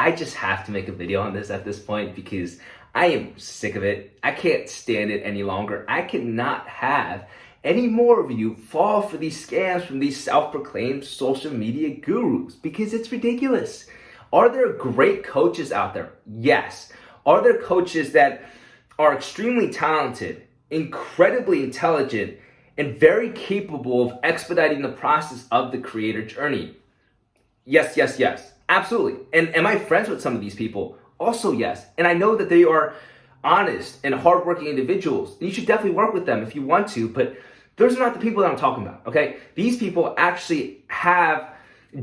I just have to make a video on this at this point because I am sick of it. I can't stand it any longer. I cannot have any more of you fall for these scams from these self-proclaimed social media gurus because it's ridiculous. Are there great coaches out there? Yes. Are there coaches that are extremely talented, incredibly intelligent, and very capable of expediting the process of the creator journey? Yes, yes, yes. Absolutely. And am I friends with some of these people? Also, yes. And I know that they are honest and hardworking individuals. You should definitely work with them if you want to, but those are not the people that I'm talking about, okay? These people actually have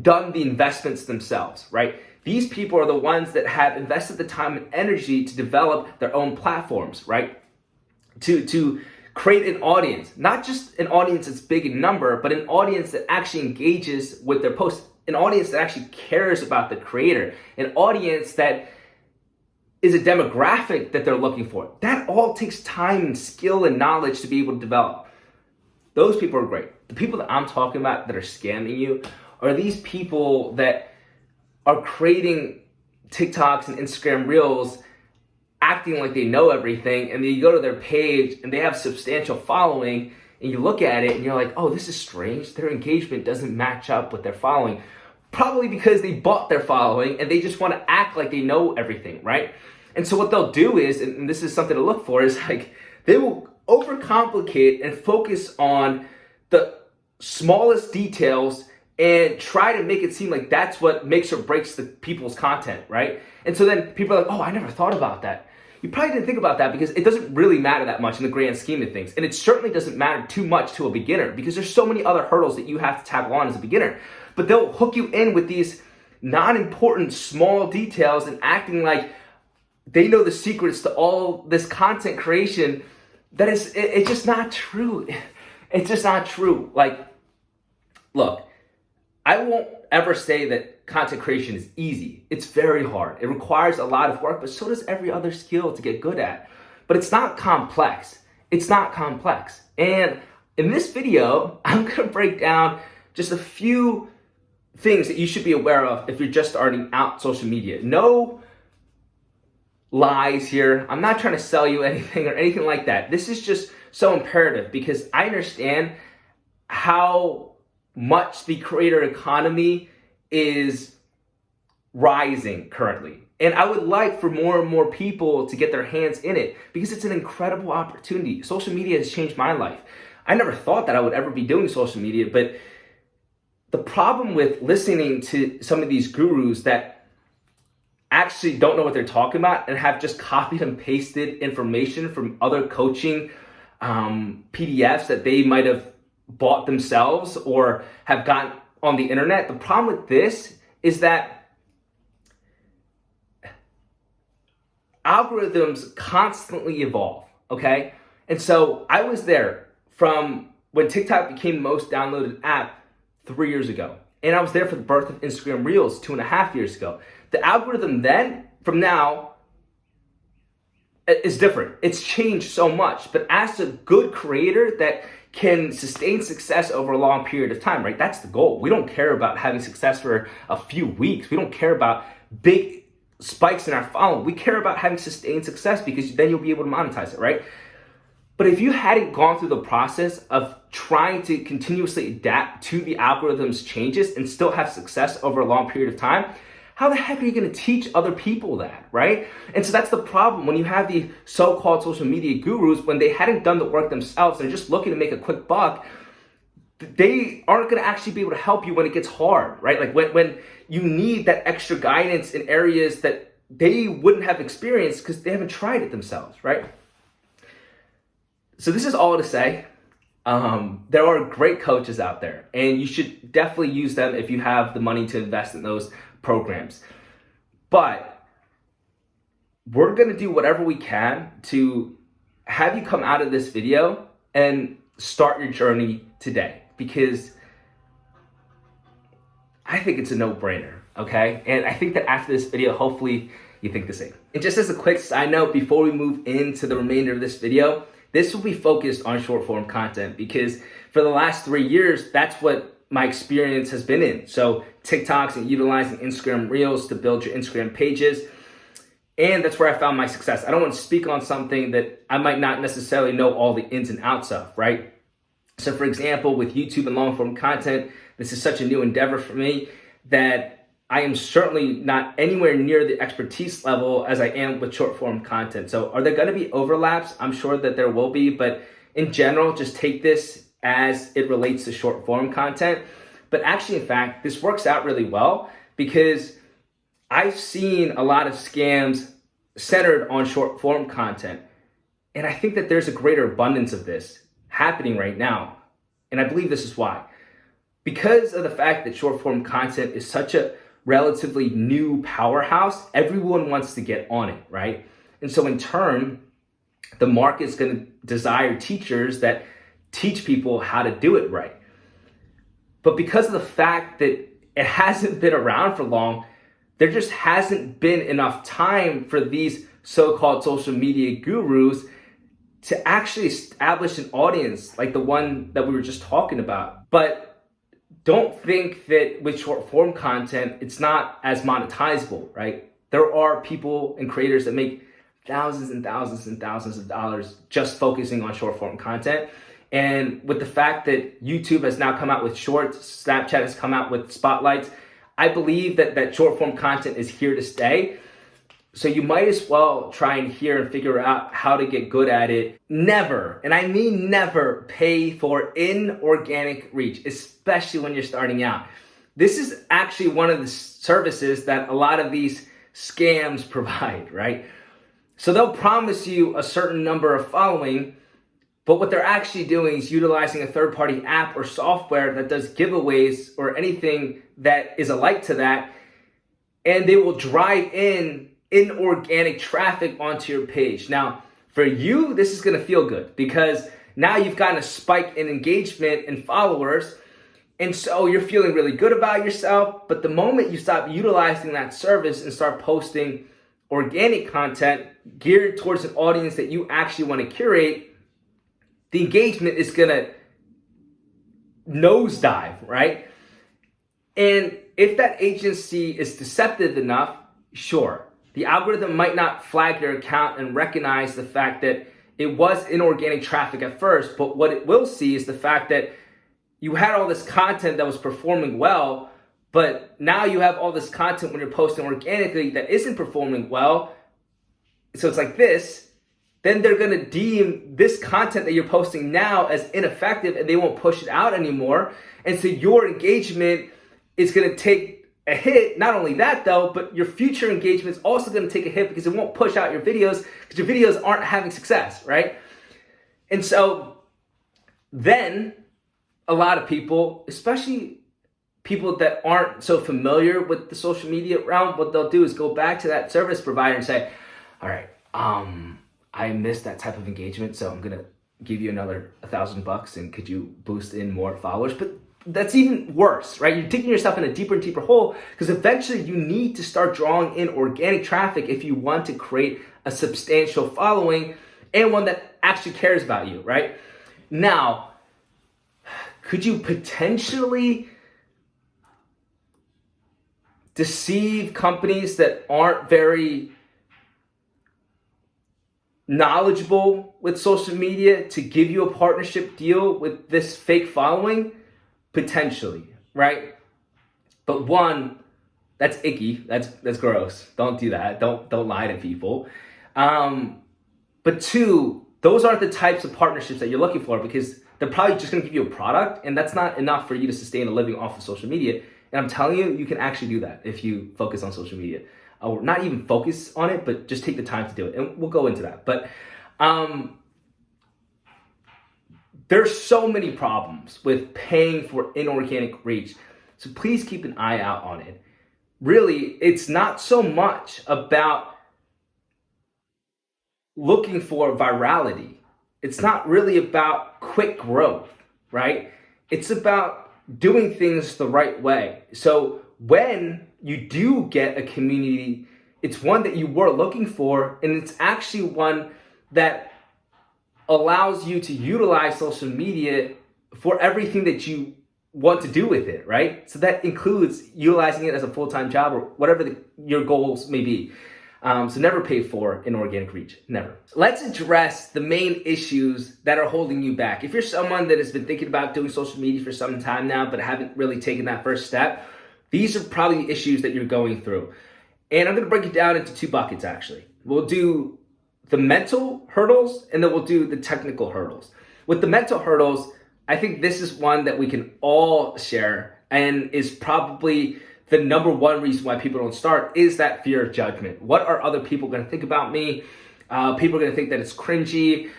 done the investments themselves, right? These people are the ones that have invested the time and energy to develop their own platforms, right? To create an audience, not just an audience that's big in number, but an audience that actually engages with their posts, an audience that actually cares about the creator, an audience that is a demographic that they're looking for. That all takes time and skill and knowledge to be able to develop. Those people are great. The people that I'm talking about that are scamming you are these people that are creating TikToks and Instagram Reels acting like they know everything, and then you go to their page and they have substantial following, and you look at it and you're like, oh, this is strange. Their engagement doesn't match up with their following. Probably because they bought their following and they just want to act like they know everything, right? And so what they'll do is, and this is something to look for, is like they will overcomplicate and focus on the smallest details and try to make it seem like that's what makes or breaks the people's content, right? And so then people are like, oh, I never thought about that. You probably didn't think about that because it doesn't really matter that much in the grand scheme of things. And it certainly doesn't matter too much to a beginner because there's so many other hurdles that you have to tackle on as a beginner. But they'll hook you in with these non-important small details and acting like they know the secrets to all this content creation. That is, it's just not true. It's just not true. Like, look, I won't ever say that content creation is easy. It's very hard. It requires a lot of work, but so does every other skill to get good at. But it's not complex. It's not complex. And in this video, I'm gonna break down just a few things that you should be aware of if you're just starting out social media. No lies here. I'm not trying to sell you anything or anything like that. This is just so imperative because I understand how much the creator economy is rising currently. And I would like for more and more people to get their hands in it because it's an incredible opportunity. Social media has changed my life. I never thought that I would ever be doing social media, but the problem with listening to some of these gurus that actually don't know what they're talking about and have just copied and pasted information from other coaching PDFs that they might have bought themselves or have gotten on the internet. The problem with this is that algorithms constantly evolve, okay? And so I was there from when TikTok became the most downloaded app 3 years ago. And I was there for the birth of Instagram Reels 2.5 years ago. The algorithm then, from now, is different. It's changed so much. But as a good creator that can sustain success over a long period of time, right? That's the goal. We don't care about having success for a few weeks. We don't care about big spikes in our following. We care about having sustained success because then you'll be able to monetize it, right? But if you hadn't gone through the process of trying to continuously adapt to the algorithm's changes and still have success over a long period of time, how the heck are you going to teach other people that, right? And so that's the problem when you have the so-called social media gurus, when they hadn't done the work themselves and are just looking to make a quick buck, they aren't going to actually be able to help you when it gets hard, right? Like when you need that extra guidance in areas that they wouldn't have experienced because they haven't tried it themselves, right? So this is all to say, there are great coaches out there and you should definitely use them if you have the money to invest in those programs. But we're going to do whatever we can to have you come out of this video and start your journey today because I think it's a no-brainer, okay? And I think that after this video, hopefully you think the same. And just as a quick side note, before we move into the remainder of this video, this will be focused on short form content because for the last 3 years, that's what my experience has been in. So TikToks and utilizing Instagram Reels to build your Instagram pages. And that's where I found my success. I don't want to speak on something that I might not necessarily know all the ins and outs of, right? So for example, with YouTube and long form content, this is such a new endeavor for me that I am certainly not anywhere near the expertise level as I am with short form content. So are there going to be overlaps? I'm sure that there will be, but in general, just take this as it relates to short form content. But actually, in fact, this works out really well because I've seen a lot of scams centered on short form content. And I think that there's a greater abundance of this happening right now. And I believe this is why. Because of the fact that short form content is such a relatively new powerhouse, everyone wants to get on it, right? And so in turn, the market's going to desire teachers that teach people how to do it right. But because of the fact that it hasn't been around for long, there just hasn't been enough time for these so-called social media gurus to actually establish an audience like the one that we were just talking about. But don't think that with short form content, it's not as monetizable, right? There are people and creators that make thousands and thousands and thousands of dollars just focusing on short form content. And with the fact that YouTube has now come out with shorts, Snapchat has come out with spotlights, I believe that short form content is here to stay. So you might as well try and hear and figure out how to get good at it. Never, and I mean never, pay for inorganic reach, especially when you're starting out. This is actually one of the services that a lot of these scams provide, right? So they'll promise you a certain number of following, but what they're actually doing is utilizing a third-party app or software that does giveaways or anything that is alike to that, and they will drive in inorganic traffic onto your page. Now, for you, this is going to feel good because now you've gotten a spike in engagement and followers, and so you're feeling really good about yourself. But the moment you stop utilizing that service and start posting organic content geared towards an audience that you actually want to curate, the engagement is going to nosedive, right? And if that agency is deceptive enough, sure, the algorithm might not flag your account and recognize the fact that it was inorganic traffic at first, but what it will see is the fact that you had all this content that was performing well, but now you have all this content when you're posting organically that isn't performing well. So it's like this. Then they're going to deem this content that you're posting now as ineffective and they won't push it out anymore. And so your engagement is going to take a hit. Not only that though, but your future engagement is also going to take a hit because it won't push out your videos because your videos aren't having success, right? And so then a lot of people, especially people that aren't so familiar with the social media realm, what they'll do is go back to that service provider and say, all right, I missed that type of engagement, so I'm gonna give you another $1,000 and could you boost in more followers? But that's even worse, right? You're digging yourself in a deeper and deeper hole because eventually you need to start drawing in organic traffic if you want to create a substantial following and one that actually cares about you, right? Now, could you potentially deceive companies that aren't very knowledgeable with social media to give you a partnership deal with this fake following? Potentially, right? But one, that's icky. That's gross. Don't do that. Don't lie to people. But two, those aren't the types of partnerships that you're looking for because they're probably just going to give you a product, and that's not enough for you to sustain a living off of social media. And I'm telling you, you can actually do that if you focus on social media. Or not even focus on it, but just take the time to do it. And we'll go into that. But there's so many problems with paying for inorganic reach. So please keep an eye out on it. Really, it's not so much about looking for virality. It's not really about quick growth, right? It's about doing things the right way. So when you do get a community, it's one that you were looking for, and it's actually one that allows you to utilize social media for everything that you want to do with it, right? So that includes utilizing it as a full-time job or whatever your goals may be. So never pay for inorganic reach, never. Let's address the main issues that are holding you back. If you're someone that has been thinking about doing social media for some time now, but haven't really taken that first step, these are probably issues that you're going through. And I'm gonna break it down into two buckets actually. We'll do the mental hurdles and then we'll do the technical hurdles. With the mental hurdles, I think this is one that we can all share and is probably the number one reason why people don't start is that fear of judgment. What are other people going to think about me? People are going to think that it's cringy.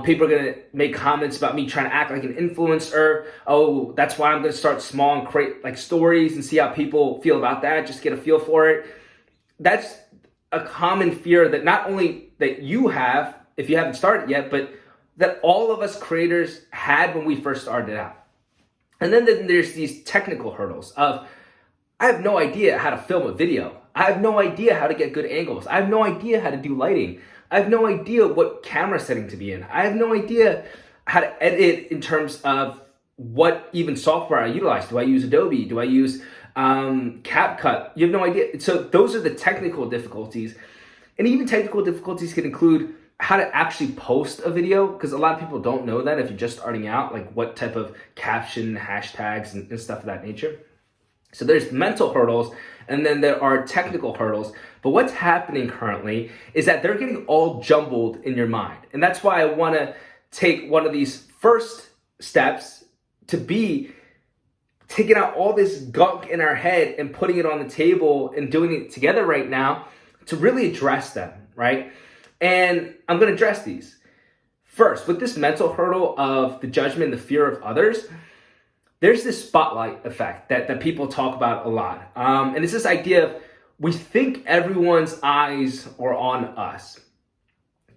People are going to make comments about me trying to act like an influencer. Oh, that's why I'm going to start small and create like stories and see how people feel about that. Just get a feel for it. That's a common fear that not only that you have, if you haven't started yet, but that all of us creators had when we first started out. And then there's these technical hurdles of, I have no idea how to film a video. I have no idea how to get good angles. I have no idea how to do lighting. I have no idea what camera setting to be in. I have no idea how to edit in terms of what even software I utilize. Do I use Adobe? Do I use CapCut? You have no idea. So those are the technical difficulties. And even technical difficulties can include how to actually post a video, because a lot of people don't know that if you're just starting out, like what type of caption, hashtags, and stuff of that nature. So there's mental hurdles, and then there are technical hurdles. But what's happening currently is that they're getting all jumbled in your mind. And that's why I want to take one of these first steps to be taking out all this gunk in our head and putting it on the table and doing it together right now to really address them, right? And I'm going to address these. First, with this mental hurdle of the judgment, the fear of others, there's this spotlight effect that people talk about a lot. And it's this idea of we think everyone's eyes are on us.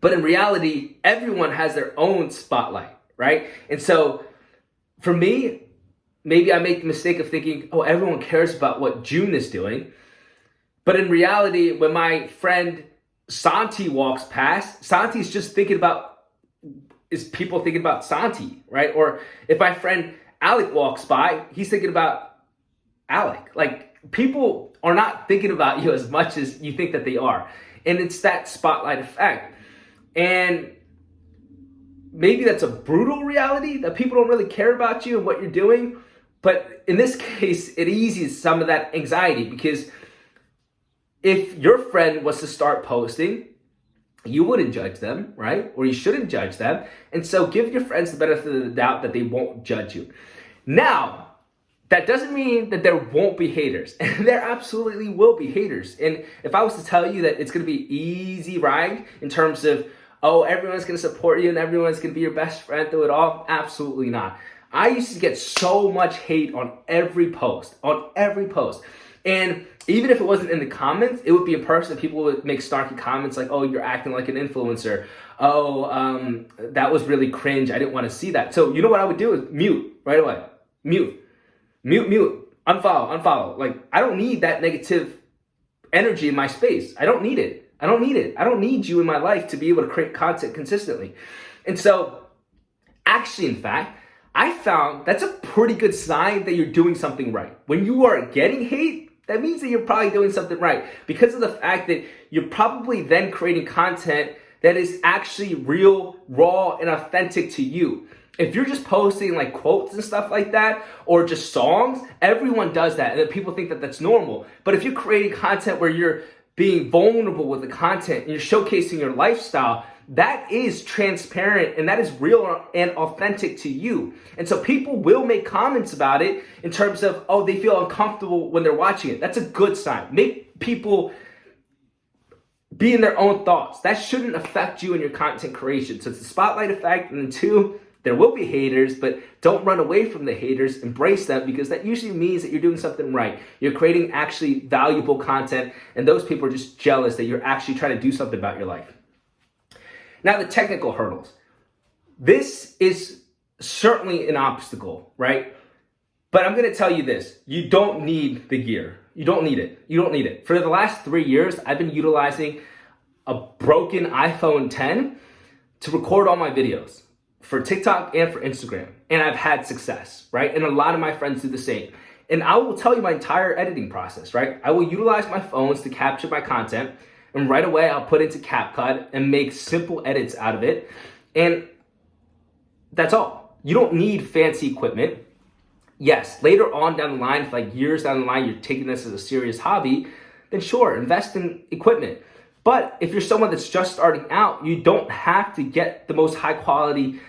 But in reality, everyone has their own spotlight, right? And so for me, maybe I make the mistake of thinking, oh, everyone cares about what June is doing. But in reality, when my friend Santi walks past, Santi's just thinking about, is people thinking about Santi, right? Or if my friend Alec walks by, he's thinking about Alec. Like, people are not thinking about you as much as you think that they are. And it's that spotlight effect. And maybe that's a brutal reality that people don't really care about you and what you're doing. But in this case, it eases some of that anxiety, because if your friend was to start posting, you wouldn't judge them, right? Or you shouldn't judge them. And so give your friends the benefit of the doubt that they won't judge you. Now, that doesn't mean that there won't be haters. And there absolutely will be haters. And if I was to tell you that it's going to be easy ride in terms of, oh, everyone's going to support you and everyone's going to be your best friend through it all, absolutely not. I used to get so much hate on every post. And even if it wasn't in the comments, it would be in person. People would make snarky comments like, oh, you're acting like an influencer. Oh, that was really cringe. I didn't want to see that. So you know what I would do is mute right away. Mute. Unfollow. Like, I don't need that negative energy in my space. I don't need it. I don't need you in my life to be able to create content consistently. And so, actually, in fact, I found that's a pretty good sign that you're doing something right. When you are getting hate, that means that you're probably doing something right, because of the fact that you're probably then creating content that is actually real, raw, and authentic to you. If you're just posting like quotes and stuff like that, or just songs, everyone does that, and then people think that that's normal. But if you're creating content where you're being vulnerable with the content and you're showcasing your lifestyle, that is transparent and that is real and authentic to you. And so people will make comments about it in terms of, oh, they feel uncomfortable when they're watching it. That's a good sign. Make people be in their own thoughts. That shouldn't affect you in your content creation. So it's the spotlight effect. And then two, there will be haters, but don't run away from the haters. Embrace them, because that usually means that you're doing something right. You're creating actually valuable content, and those people are just jealous that you're actually trying to do something about your life. Now, the technical hurdles. This is certainly an obstacle, right? But I'm going to tell you this. You don't need the gear. You don't need it. For the last 3 years, I've been utilizing a broken iPhone 10 to record all my videos. for TikTok and for Instagram. And I've had success, right? And a lot of my friends do the same. And I will tell you my entire editing process, right? I will utilize my phones to capture my content, and right away I'll put into CapCut and make simple edits out of it. And that's all. You don't need fancy equipment. Yes, later on down the line, if like years down the line, you're taking this as a serious hobby, then sure, invest in equipment. But if you're someone that's just starting out, you don't have to get the most high quality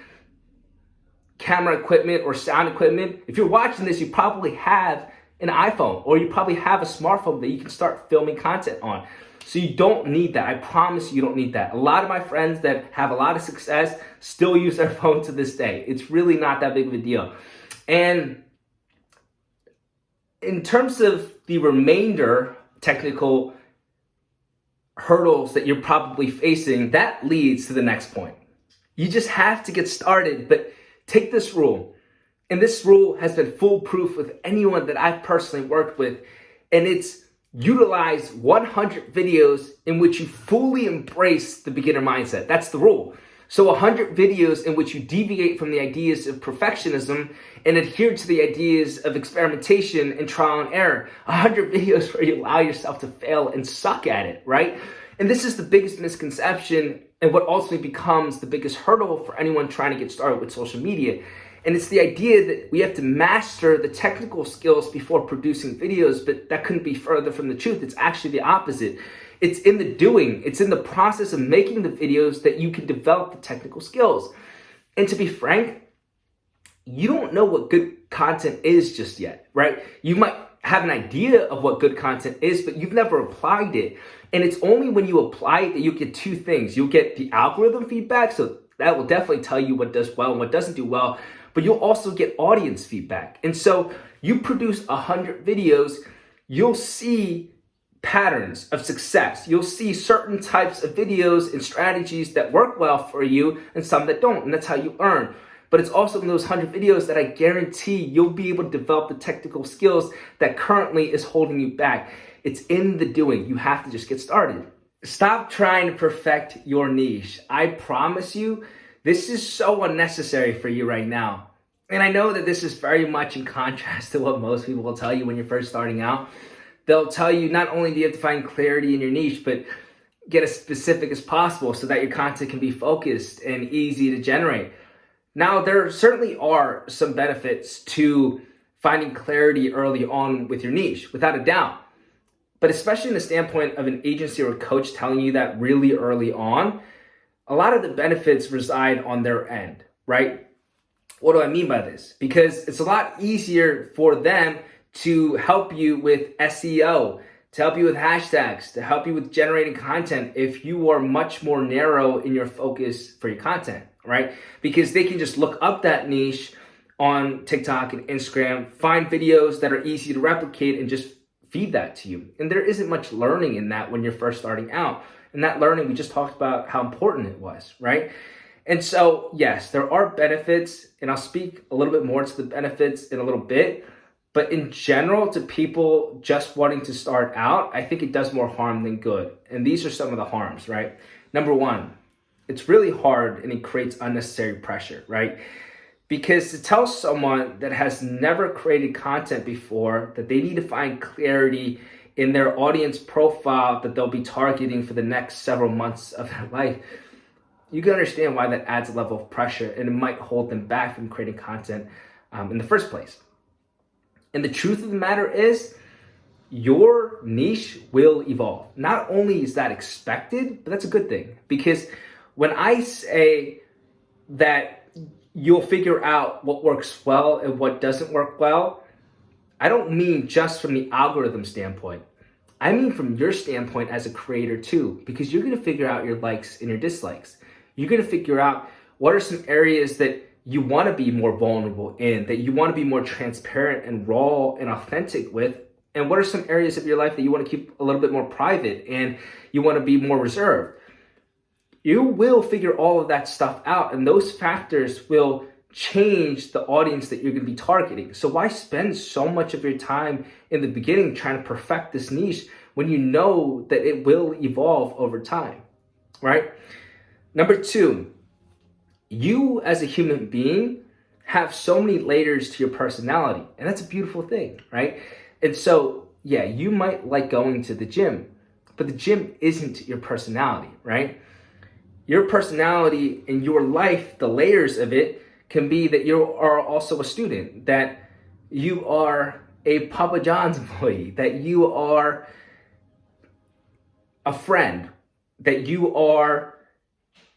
camera equipment or sound equipment. If you're watching this, you probably have an iPhone, or you probably have a smartphone that you can start filming content on. So you don't need that. I promise you don't need that. A lot of my friends that have a lot of success still use their phone to this day. It's really not that big of a deal. And in terms of the remainder technical hurdles that you're probably facing, that leads to the next point. You just have to get started, but take this rule. And this rule has been foolproof with anyone that I've personally worked with. And it's utilize 100 videos in which you fully embrace the beginner mindset. That's the rule. So 100 videos in which you deviate from the ideas of perfectionism and adhere to the ideas of experimentation and trial and error. 100 videos where you allow yourself to fail and suck at it, right? And this is the biggest misconception and what ultimately becomes the biggest hurdle for anyone trying to get started with social media. And it's the idea that we have to master the technical skills before producing videos, but that couldn't be further from the truth. It's actually the opposite. It's in the doing. It's in the process of making the videos that you can develop the technical skills. And to be frank, you don't know what good content is just yet, right? You might have an idea of what good content is, but you've never applied it. And it's only when you apply it that you get two things. You'll get the algorithm feedback, so that will definitely tell you what does well and what doesn't do well, but you'll also get audience feedback. And so you produce 100 videos, you'll see patterns of success. You'll see certain types of videos and strategies that work well for you and some that don't, and that's how you earn. But it's also in those 100 videos that I guarantee you'll be able to develop the technical skills that currently is holding you back. It's in the doing. You have to just get started. Stop trying to perfect your niche. I promise you, this is so unnecessary for you right now. And I know that this is very much in contrast to what most people will tell you when you're first starting out. They'll tell you not only do you have to find clarity in your niche, but get as specific as possible so that your content can be focused and easy to generate. Now, there certainly are some benefits to finding clarity early on with your niche, without a doubt. But especially in the standpoint of an agency or a coach telling you that really early on, a lot of the benefits reside on their end, right? What do I mean by this? Because it's a lot easier for them to help you with SEO, to help you with hashtags, to help you with generating content if you are much more narrow in your focus for your content, right? Because they can just look up that niche on TikTok and Instagram, find videos that are easy to replicate and just feed that to you. And there isn't much learning in that when you're first starting out. And that learning, we just talked about how important it was, right? And so, yes, there are benefits, and I'll speak a little bit more to the benefits in a little bit. But in general, to people just wanting to start out, I think it does more harm than good. And these are some of the harms, right? Number one, it's really hard and it creates unnecessary pressure, right? Because to tell someone that has never created content before that they need to find clarity in their audience profile that they'll be targeting for the next several months of their life, you can understand why that adds a level of pressure and it might hold them back from creating content in the first place. And the truth of the matter is, your niche will evolve. Not only is that expected, but that's a good thing. Because when I say that you'll figure out what works well and what doesn't work well, I don't mean just from the algorithm standpoint. I mean from your standpoint as a creator too, because you're going to figure out your likes and your dislikes. You're going to figure out what are some areas that you want to be more vulnerable in, that you want to be more transparent and raw and authentic with, and what are some areas of your life that you want to keep a little bit more private and you want to be more reserved. You will figure all of that stuff out, and those factors will change the audience that you're going to be targeting. So why spend so much of your time in the beginning trying to perfect this niche when you know that it will evolve over time, right? Number two, you as a human being have so many layers to your personality, and that's a beautiful thing, right? And so, yeah, you might like going to the gym, but the gym isn't your personality, right? Your personality in your life, the layers of it, can be that you are also a student, that you are a Papa John's employee, that you are a friend, that you are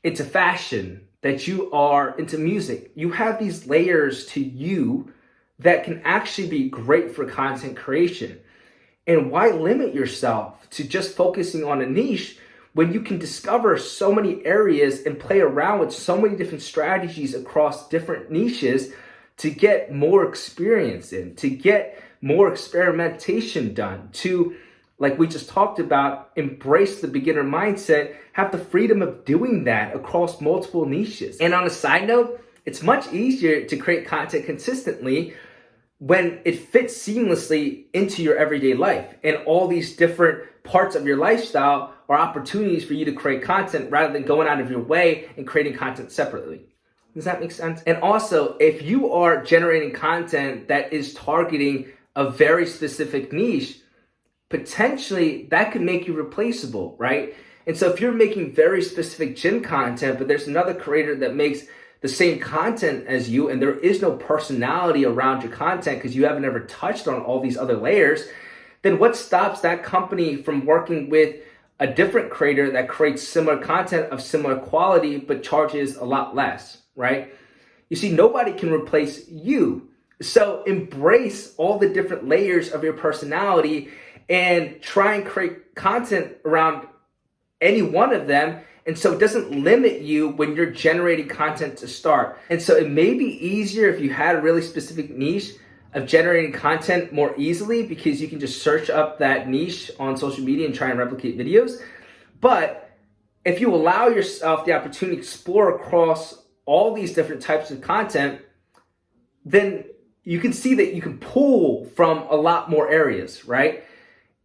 into fashion, that you are into music. You have these layers to you that can actually be great for content creation. And why limit yourself to just focusing on a niche when you can discover so many areas and play around with so many different strategies across different niches to get more experience in, to get more experimentation done, to, like we just talked about, embrace the beginner mindset, have the freedom of doing that across multiple niches. And on a side note, it's much easier to create content consistently when it fits seamlessly into your everyday life, and all these different parts of your lifestyle are opportunities for you to create content rather than going out of your way and creating content separately. Does that make sense? And also, if you are generating content that is targeting a very specific niche, potentially that could make you replaceable, right? And so if you're making very specific gym content, but there's another creator that makes the same content as you, and there is no personality around your content because you haven't ever touched on all these other layers, then what stops that company from working with a different creator that creates similar content of similar quality but charges a lot less, right? You see, nobody can replace you. So embrace all the different layers of your personality and try and create content around any one of them. And so it doesn't limit you when you're generating content to start. And so it may be easier if you had a really specific niche of generating content more easily because you can just search up that niche on social media and try and replicate videos. But if you allow yourself the opportunity to explore across all these different types of content, then you can see that you can pull from a lot more areas, right?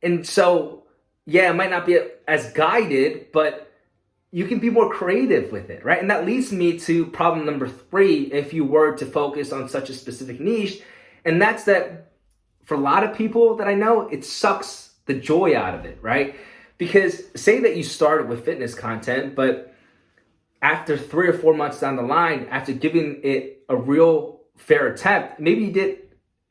And so, yeah, it might not be as guided, but you can be more creative with it, right? And that leads me to problem number 3, if you were to focus on such a specific niche. And that's that for a lot of people that I know, it sucks the joy out of it, right? Because say that you started with fitness content, but after 3 or 4 months down the line, after giving it a real fair attempt, maybe you did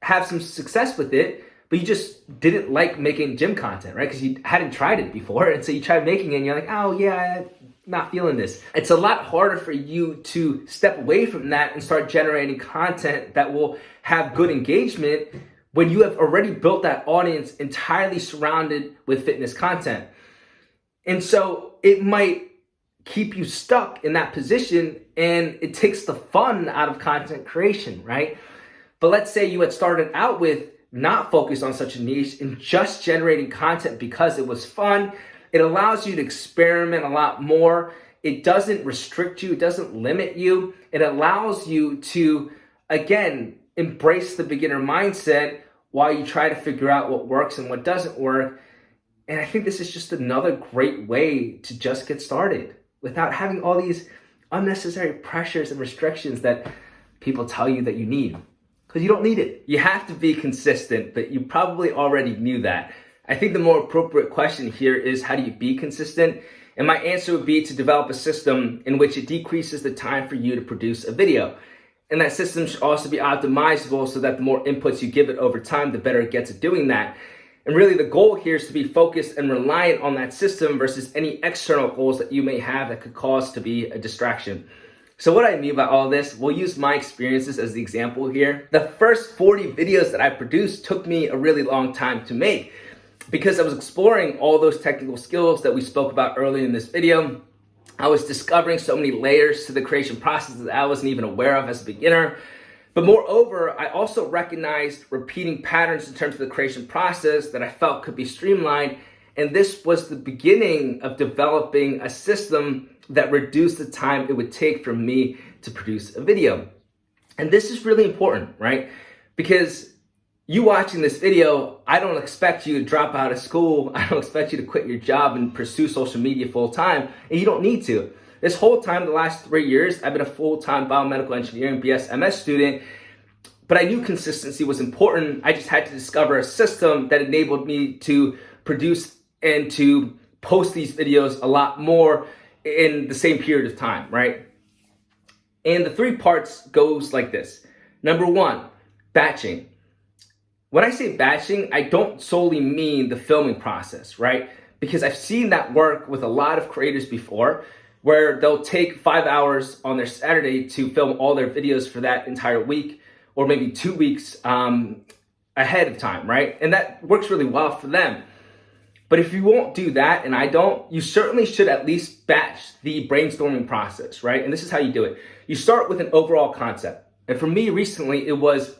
have some success with it, but you just didn't like making gym content, right? Because you hadn't tried it before. And so you tried making it and you're like, oh yeah, I'm not feeling this. It's a lot harder for you to step away from that and start generating content that will have good engagement when you have already built that audience entirely surrounded with fitness content. And so it might keep you stuck in that position and it takes the fun out of content creation, right? But let's say you had started out with not focused on such a niche and just generating content because it was fun. It allows you to experiment a lot more. It doesn't restrict you. It doesn't limit you. It allows you to, again, embrace the beginner mindset while you try to figure out what works and what doesn't work. And I think this is just another great way to just get started without having all these unnecessary pressures and restrictions that people tell you that you need. Because you don't need it. You have to be consistent, but you probably already knew that. I think the more appropriate question here is, how do you be consistent? And my answer would be to develop a system in which it decreases the time for you to produce a video. And that system should also be optimizable so that the more inputs you give it over time, the better it gets at doing that. And really the goal here is to be focused and reliant on that system versus any external goals that you may have that could cause to be a distraction. So what I mean by all this, we'll use my experiences as the example here. The first 40 videos that I produced took me a really long time to make because I was exploring all those technical skills that we spoke about earlier in this video. I was discovering so many layers to the creation process that I wasn't even aware of as a beginner. But moreover, I also recognized repeating patterns in terms of the creation process that I felt could be streamlined. And this was the beginning of developing a system that reduced the time it would take for me to produce a video. And this is really important, right? Because you watching this video, I don't expect you to drop out of school. I don't expect you to quit your job and pursue social media full time, and you don't need to. This whole time, the last 3 years, I've been a full-time biomedical engineering BS/MS student, but I knew consistency was important. I just had to discover a system that enabled me to produce and to post these videos a lot more in the same period of time, right? And the 3 parts goes like this. Number 1, batching. When I say batching, I don't solely mean the filming process, right? Because I've seen that work with a lot of creators before, where they'll take 5 hours on their Saturday to film all their videos for that entire week, or maybe 2 weeks ahead of time, right? And that works really well for them. But if you won't do that, and I don't, you certainly should at least batch the brainstorming process, right? And this is how you do it. You start with an overall concept. And for me recently, it was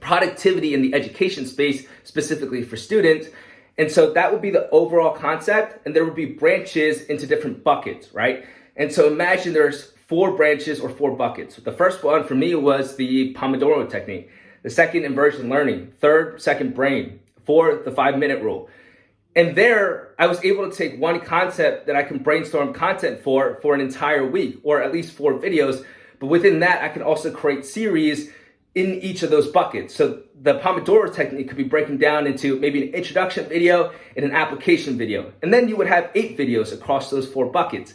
productivity in the education space, specifically for students. And so that would be the overall concept, and there would be branches into different buckets, right? And so imagine there's 4 branches or 4 buckets. The first one for me was the Pomodoro technique. The second, inversion learning. Third, second brain. 4th, the 5-minute rule. And there, I was able to take one concept that I can brainstorm content for an entire week, or at least 4 videos. But within that, I can also create series in each of those buckets. So the Pomodoro technique could be breaking down into maybe an introduction video and an application video. And then you would have 8 videos across those 4 buckets.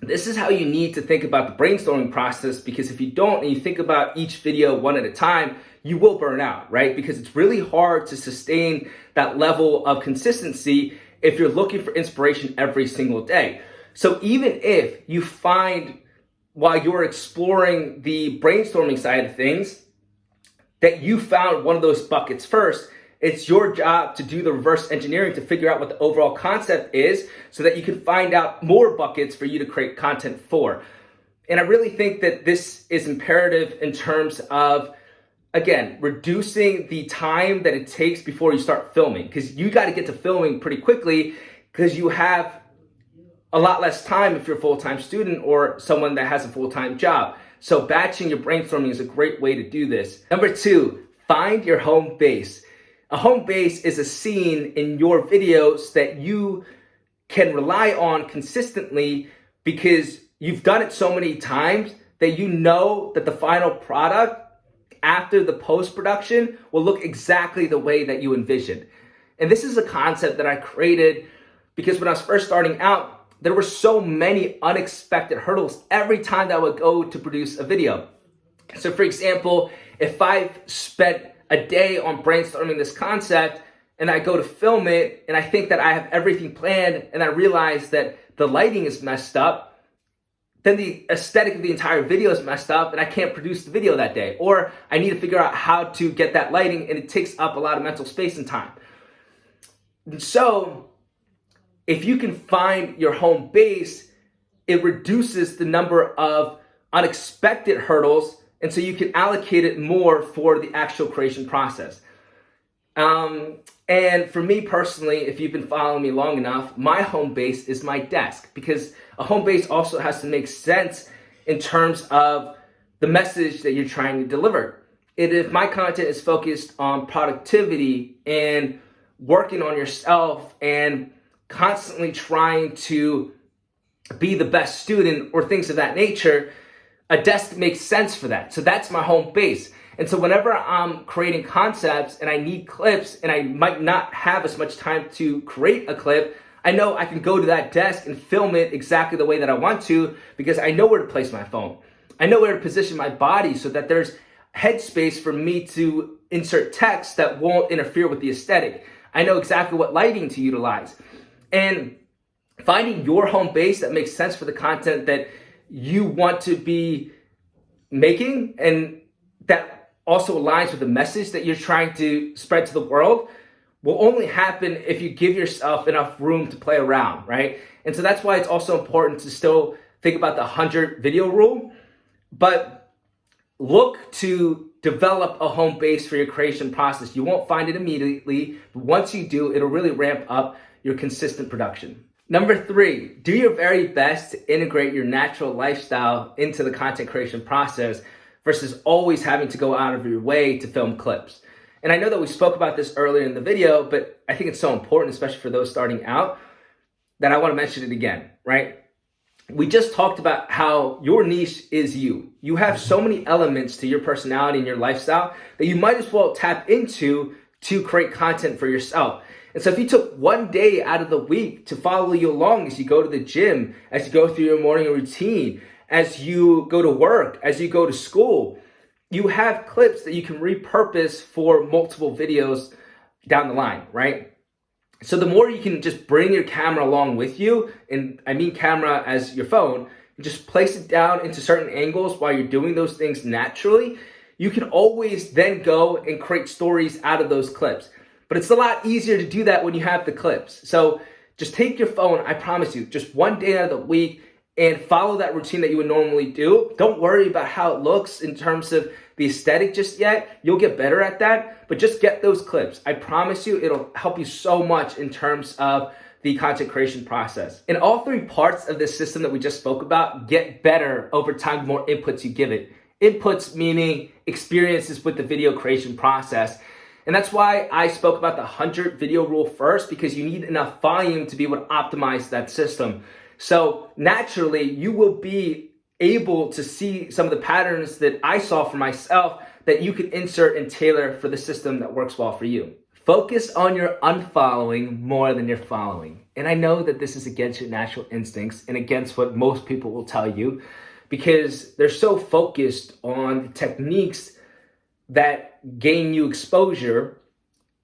This is how you need to think about the brainstorming process, because if you don't and you think about each video one at a time, you will burn out, right? Because it's really hard to sustain that level of consistency if you're looking for inspiration every single day. So even if you find, while you're exploring the brainstorming side of things, that you found one of those buckets first, it's your job to do the reverse engineering to figure out what the overall concept is so that you can find out more buckets for you to create content for. And I really think that this is imperative in terms of, again, reducing the time that it takes before you start filming, because you got to get to filming pretty quickly because you have a lot less time if you're a full-time student or someone that has a full-time job. So batching your brainstorming is a great way to do this. Number 2, find your home base. A home base is a scene in your videos that you can rely on consistently because you've done it so many times that you know that the final product after the post-production will look exactly the way that you envisioned. And this is a concept that I created because when I was first starting out, there were so many unexpected hurdles every time that I would go to produce a video. So for example, if I've spent a day on brainstorming this concept and I go to film it and I think that I have everything planned and I realize that the lighting is messed up, then the aesthetic of the entire video is messed up and I can't produce the video that day. Or I need to figure out how to get that lighting and it takes up a lot of mental space and time. And so if you can find your home base, it reduces the number of unexpected hurdles, and so you can allocate it more for the actual creation process. And for me personally, if you've been following me long enough, my home base is my desk, because a home base also has to make sense in terms of the message that you're trying to deliver. And if my content is focused on productivity and working on yourself and constantly trying to be the best student or things of that nature, a desk makes sense for that. So that's my home base. And so whenever I'm creating concepts and I need clips and I might not have as much time to create a clip, I know I can go to that desk and film it exactly the way that I want to, because I know where to place my phone. I know where to position my body so that there's headspace for me to insert text that won't interfere with the aesthetic. I know exactly what lighting to utilize. And finding your home base that makes sense for the content that you want to be making and that also aligns with the message that you're trying to spread to the world will only happen if you give yourself enough room to play around, right? And so that's why it's also important to still think about the 100 video rule, but look to develop a home base for your creation process. You won't find it immediately, but once you do, it'll really ramp up your consistent production. Number 3, do your very best to integrate your natural lifestyle into the content creation process versus always having to go out of your way to film clips. And I know that we spoke about this earlier in the video, but I think it's so important, especially for those starting out, that I want to mention it again, right? we just talked about how your niche is you. You have so many elements to your personality and your lifestyle that you might as well tap into to create content for yourself. And so if you took one day out of the week to follow you along as you go to the gym, as you go through your morning routine, as you go to work, as you go to school, you have clips that you can repurpose for multiple videos down the line, right? So the more you can just bring your camera along with you, and I mean camera as your phone, and just place it down into certain angles while you're doing those things naturally, you can always then go and create stories out of those clips. But it's a lot easier to do that when you have the clips. So just take your phone, I promise you, just one day out of the week and follow that routine that you would normally do. Don't worry about how it looks in terms of the aesthetic just yet. You'll get better at that, but just get those clips. I promise you, it'll help you so much in terms of the content creation process. And all three parts of this system that we just spoke about get better over time the more inputs you give it. Inputs meaning experiences with the video creation process. And that's why I spoke about the 100 video rule first, because you need enough volume to be able to optimize that system. So naturally, you will be able to see some of the patterns that I saw for myself that you can insert and tailor for the system that works well for you. Focus on your unfollowing more than your following. And I know that this is against your natural instincts and against what most people will tell you, because they're so focused on the techniques that gain you exposure.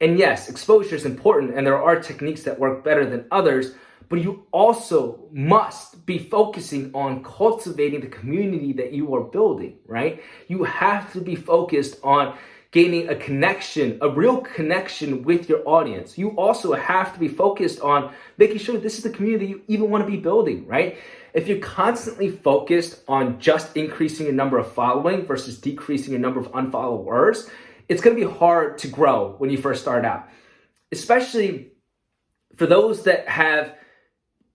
And yes, exposure is important, and there are techniques that work better than others, but you also must be focusing on cultivating the community that you are building, right? You have to be focused on gaining a connection, a real connection with your audience. You also have to be focused on making sure this is the community you even want to be building, right? If you're constantly focused on just increasing your number of following versus decreasing your number of unfollowers, it's going to be hard to grow when you first start out, especially for those that have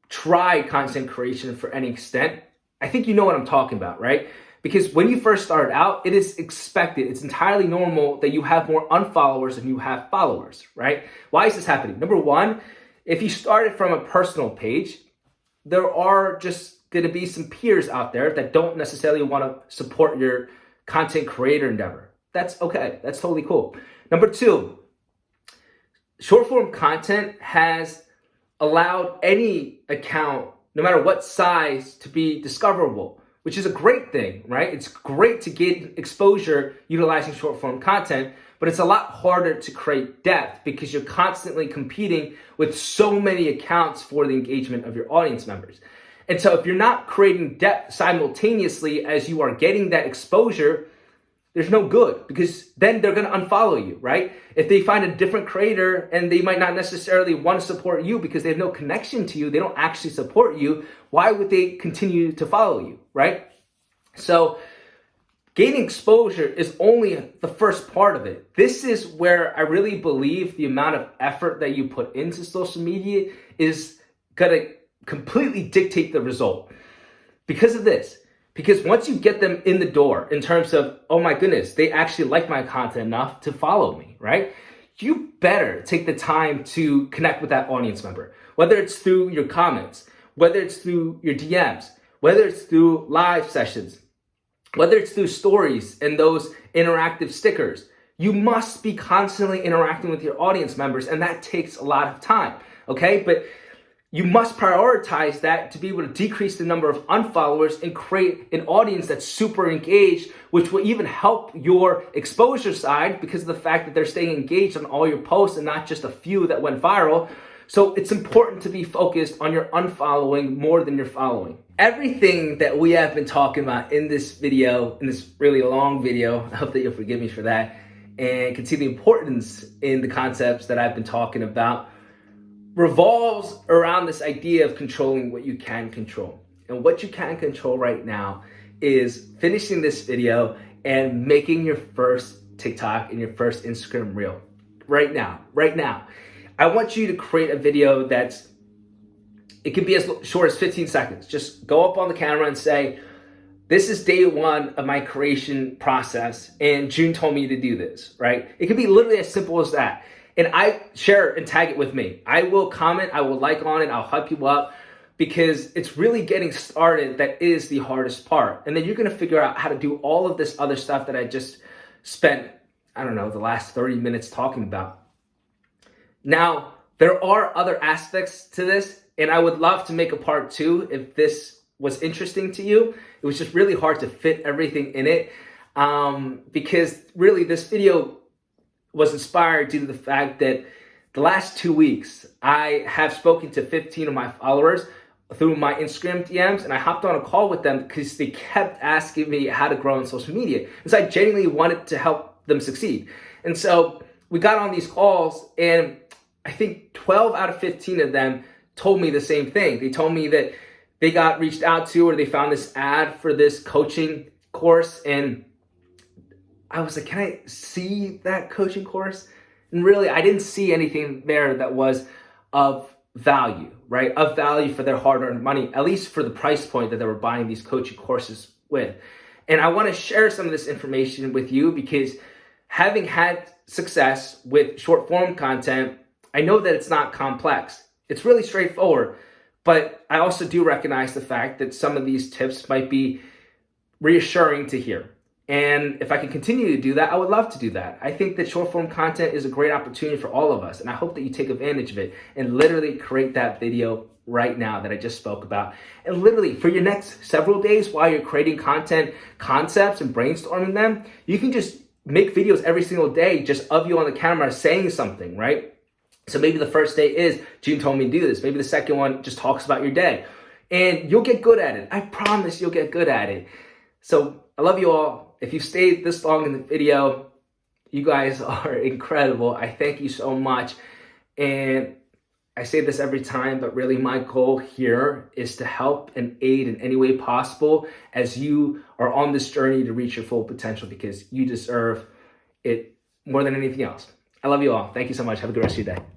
tried content creation for any extent. I think you know what I'm talking about, right? Because when you first start out, it is expected, it's entirely normal that you have more unfollowers than you have followers, right? Why is this happening? Number one, if you started from a personal page, there are just going to be some peers out there that don't necessarily want to support your content creator endeavor. That's okay. That's totally cool. Number two, short form content has allowed any account, no matter what size, to be discoverable, which is a great thing, right? It's great to get exposure utilizing short form content, but it's a lot harder to create depth because you're constantly competing with so many accounts for the engagement of your audience members. And so if you're not creating depth simultaneously as you are getting that exposure, there's no good, because then they're going to unfollow you, right? If they find a different creator and they might not necessarily want to support you because they have no connection to you, they don't actually support you, why would they continue to follow you, right? So gaining exposure is only the first part of it. This is where I really believe the amount of effort that you put into social media is going to completely dictate the result. Because of this. Because once you get them in the door in terms of, oh my goodness, they actually like my content enough to follow me, right? You better take the time to connect with that audience member, whether it's through your comments, whether it's through your DMs, whether it's through live sessions, whether it's through stories and those interactive stickers. You must be constantly interacting with your audience members, and that takes a lot of time, okay? But you must prioritize that to be able to decrease the number of unfollowers and create an audience that's super engaged, which will even help your exposure side because of the fact that they're staying engaged on all your posts and not just a few that went viral. So it's important to be focused on your unfollowing more than your following. Everything that we have been talking about in this video, in this really long video, I hope that you'll forgive me for that, and can see the importance in the concepts that I've been talking about, revolves around this idea of controlling what you can control. And what you can control right now is finishing this video and making your first TikTok and your first Instagram reel. Right now. I want you to create a video it can be as short as 15 seconds. Just go up on the camera and say, this is day one of my creation process, and June told me to do this, right? It could be literally as simple as that. And I share and tag it with me. I will comment, I will like on it, I'll hype you up. because it's really getting started that is the hardest part. And then you're going to figure out how to do all of this other stuff that I just spent, I don't know, the last 30 minutes talking about. Now, there are other aspects to this, and I would love to make a part 2 if this was interesting to you. It was just really hard to fit everything in it, because really this video was inspired due to the fact that the last 2 weeks, I have spoken to 15 of my followers through my Instagram DMs, and I hopped on a call with them because they kept asking me how to grow on social media. And so I genuinely wanted to help them succeed. And so we got on these calls, and I think 12 out of 15 of them told me the same thing. They told me that they got reached out to, or they found this ad for this coaching course, and I was like, can I see that coaching course? And really, I didn't see anything there that was of value, right? Of value for their hard-earned money, at least for the price point that they were buying these coaching courses with. And I want to share some of this information with you because having had success with short-form content, I know that it's not complex. It's really straightforward, but I also do recognize the fact that some of these tips might be reassuring to hear. And if I can continue to do that, I would love to do that. I think that short form content is a great opportunity for all of us. And I hope that you take advantage of it and literally create that video right now that I just spoke about. And literally for your next several days while you're creating content concepts and brainstorming them, you can just make videos every single day just of you on the camera saying something, right? So maybe the first day is, June told me to do this. Maybe the second one just talks about your day. And you'll get good at it. I promise you'll get good at it. So I love you all. If you stayed this long in the video, you guys are incredible. I thank you so much. And I say this every time, but really my goal here is to help and aid in any way possible as you are on this journey to reach your full potential, because you deserve it more than anything else. I love you all. Thank you so much. Have a good rest of your day.